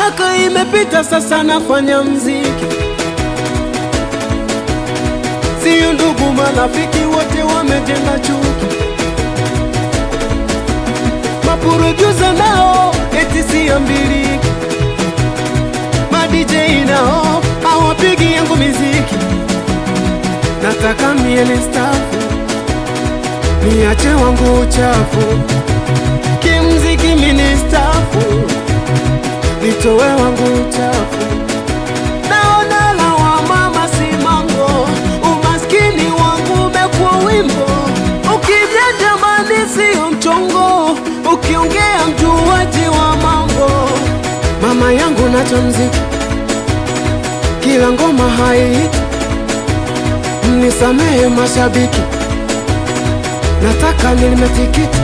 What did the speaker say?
Miaka imepita sasa nafanya mziki, sio ndugu marafiki wote wamejenga chuki. Maproducer nao eti siambiliki, ma DJ nao hawapigi yangu miziki. Nataka mie nistaafu, niache wangu uchafu, kimziki mimi nistaafu, nitowe wangu uchafu. Naona lawama masimango, umaskini wangu umekuwa wimbo. Ukija jamani sio mchongo, ukiongea mjuaji wa mambo. Mama yangu nacho mziki, kila ngoma haihiti, mnisamehe mashabiki, nataka nilime tikiti,